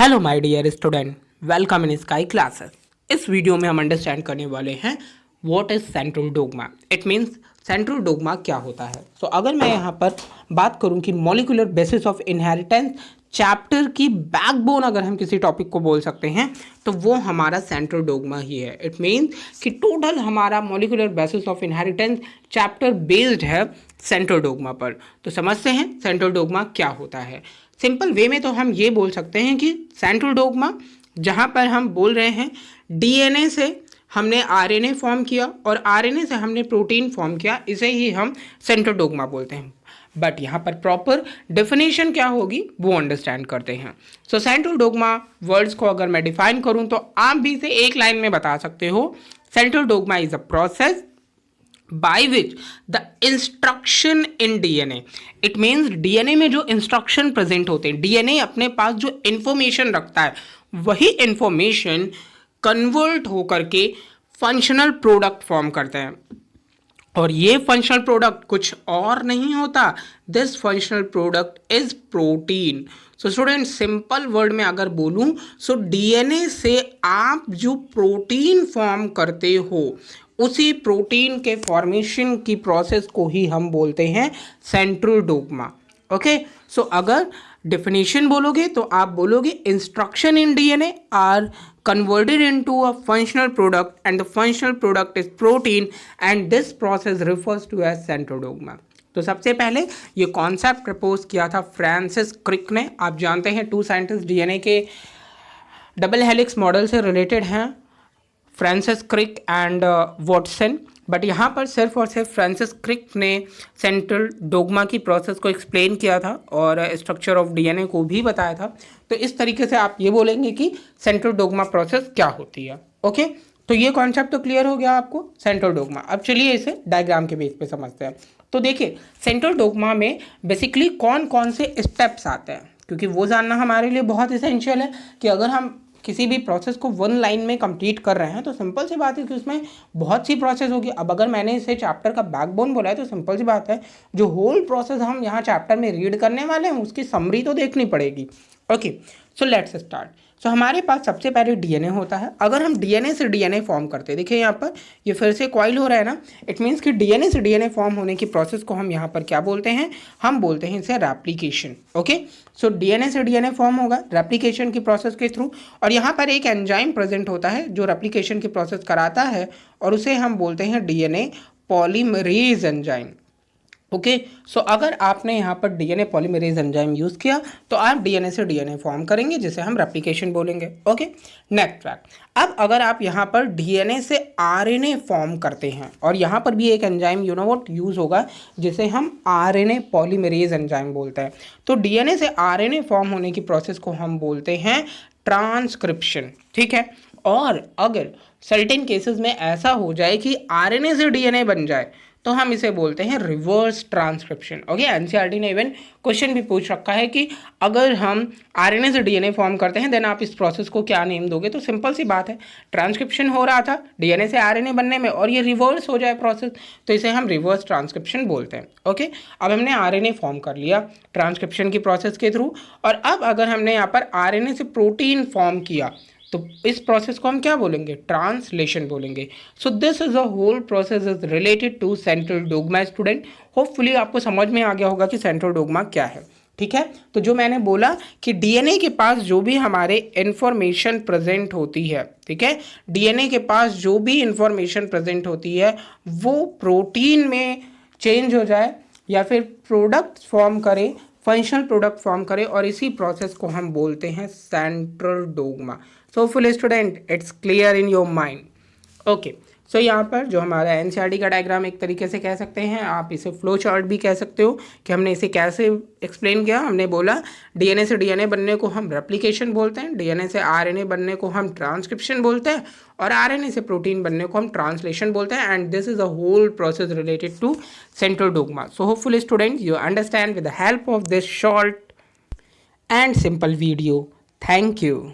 Hello my dear student, welcome in Sky Classes. इस video में हम अंडरस्टैंड करने वाले हैं what is central dogma. It means central dogma क्या होता है। सो अगर मैं यहाँ पर बात करूँ कि molecular basis of inheritance chapter की बैकबोन अगर हम किसी टॉपिक को बोल सकते हैं तो वो हमारा सेंट्रल डोग्मा ही है। इट मीन्स कि टोटल हमारा molecular basis of inheritance chapter based है सेंट्रल डोग्मा पर। तो समझते हैं सेंट्रल डोग्मा क्या होता है। सिंपल वे में तो हम ये बोल सकते हैं कि सेंट्रल डोग्मा जहाँ पर हम बोल रहे हैं डीएनए से हमने आरएनए फॉर्म किया और आरएनए से हमने प्रोटीन फॉर्म किया, इसे ही हम सेंट्रल डोग्मा बोलते हैं। बट यहाँ पर प्रॉपर डेफिनेशन क्या होगी वो अंडरस्टैंड करते हैं। सो सेंट्रल डोग्मा वर्ड्स को अगर मैं डिफाइन करूँ तो आप भी इसे एक लाइन में बता सकते हो। Central dogma is a process by which the instruction in DNA, it means DNA में जो इंस्ट्रक्शन प्रेजेंट होते हैं, DNA अपने पास जो इंफॉर्मेशन रखता है वही इंफॉर्मेशन कन्वर्ट होकर के फंक्शनल प्रोडक्ट फॉर्म करते हैं। और ये फंक्शनल प्रोडक्ट कुछ और नहीं होता, this functional product is protein. So student simple word में अगर बोलूं सो डीएनए से आप जो प्रोटीन फॉर्म करते हो उसी प्रोटीन के फॉर्मेशन की प्रोसेस को ही हम बोलते हैं सेंट्रल डोग्मा। ओके, सो अगर डेफिनेशन बोलोगे तो आप बोलोगे instruction in DNA are converted into a functional product and the functional product is protein and this process refers to as central dogma। तो सबसे पहले ये कॉन्सेप्ट प्रपोज किया था फ्रांसिस क्रिक ने। आप जानते हैं टू साइंटिस्ट डीएनए के डबल हेलिक्स मॉडल से रिलेटेड हैं, Francis Crick and Watson. But यहाँ पर सिर्फ और सिर्फ फ्रांसिस क्रिक ने सेंट्रल डोग्मा की प्रोसेस को एक्सप्लेन किया था और स्ट्रक्चर ऑफ डीएनए को भी बताया था। तो इस तरीके से आप ये बोलेंगे कि सेंट्रल डोग्मा प्रोसेस क्या होती है। ओके, तो ये कॉन्सेप्ट तो क्लियर हो गया आपको सेंट्रल डोग्मा। अब चलिए इसे डायग्राम के बेस पे समझते हैं। तो देखिए सेंट्रल डोग्मा में बेसिकली कौन कौन से स्टेप्स आते हैं, क्योंकि वो जानना हमारे लिए बहुत इसेंशियल है कि अगर हम किसी भी प्रोसेस को वन लाइन में कंप्लीट कर रहे हैं तो सिंपल सी बात है कि उसमें बहुत सी प्रोसेस होगी। अब अगर मैंने इसे चैप्टर का बैकबोन बोला है तो सिंपल सी बात है जो होल प्रोसेस हम यहाँ चैप्टर में रीड करने वाले हैं उसकी समरी तो देखनी पड़ेगी। Okay, so let's start. So हमारे पास सबसे पहले डीएनए होता है। अगर हम डीएनए से डीएनए फॉर्म करते हैं, देखिए यहाँ पर ये फिर से कॉइल हो रहा है ना, इट मीन्स कि डीएनए से डीएनए फॉर्म होने की प्रोसेस को हम यहाँ पर क्या बोलते हैं, हम बोलते हैं इसे रेप्लिकेशन। ओके, सो डीएनए से डीएनए फॉर्म होगा रेप्लिकेशन की प्रोसेस के थ्रू, और यहाँ पर एक एंजाइम प्रेजेंट होता है जो रेप्लिकेशन की प्रोसेस कराता है और उसे हम बोलते हैं डीएनए पॉलीमरेज एंजाइम। ओके, सो अगर आपने यहाँ पर डीएनए पॉलीमरेज एंजाइम यूज़ किया तो आप डीएनए से डीएनए फॉर्म करेंगे जिसे हम रेप्लिकेशन बोलेंगे। ओके, नेक्स्ट फैक्ट, अब अगर आप यहाँ पर डीएनए से आरएनए फॉर्म करते हैं और यहाँ पर भी एक enzyme you know what use होगा जिसे हम आरएनए पॉलीमरेज एंजाइम बोलते हैं। तो डीएनए से आरएनए फॉर्म होने की प्रोसेस को हम बोलते हैं ट्रांसक्रिप्शन। ठीक है, और अगर सर्टेन केसेस में ऐसा हो जाए कि आरएनए से डीएनए बन जाए तो हम इसे बोलते हैं रिवर्स ट्रांसक्रिप्शन। ओके, एनसीईआरटी ने इवन क्वेश्चन भी पूछ रखा है कि अगर हम आरएनए से डीएनए फॉर्म करते हैं देन आप इस प्रोसेस को क्या नेम दोगे। तो सिंपल सी बात है, ट्रांसक्रिप्शन हो रहा था डीएनए से आरएनए बनने में और ये रिवर्स हो जाए प्रोसेस तो इसे हम रिवर्स ट्रांसक्रिप्शन बोलते हैं। ओके, अब हमने आरएनए फॉर्म कर लिया ट्रांसक्रिप्शन की प्रोसेस के थ्रू, और अब अगर हमने यहाँ पर आरएनए से प्रोटीन फॉर्म किया तो इस प्रोसेस को हम क्या बोलेंगे, ट्रांसलेशन बोलेंगे। So this is a whole process is related to central dogma. Student hopefully आपको समझ में आ गया होगा कि सेंट्रल डोग्मा क्या है। ठीक है, तो जो मैंने बोला कि डीएनए के पास जो भी हमारे इंफॉर्मेशन प्रेजेंट होती है, ठीक है, डीएनए के पास जो भी इंफॉर्मेशन प्रेजेंट होती है वो प्रोटीन में चेंज हो जाए या फिर प्रोडक्ट फॉर्म करे, फंक्शनल प्रोडक्ट फॉर्म करे, और इसी प्रोसेस को हम बोलते हैं central dogma. So full student it's clear in your mind. Okay, so यहाँ पर जो हमारा एनसीईआरटी का डायग्राम एक तरीके से कह सकते हैं, आप इसे फ्लो चार्ट भी कह सकते हो कि हमने इसे कैसे एक्सप्लेन किया। हमने बोला डीएनए से डीएनए बनने को हम रेप्लिकेशन बोलते हैं, डीएनए से आरएनए बनने को हम ट्रांसक्रिप्शन बोलते हैं, और आरएनए से प्रोटीन बनने को हम ट्रांसलेशन बोलते हैं। And this is a whole process related to central dogma. So hopefully student you understand with the help of this short and simple video. Thank you.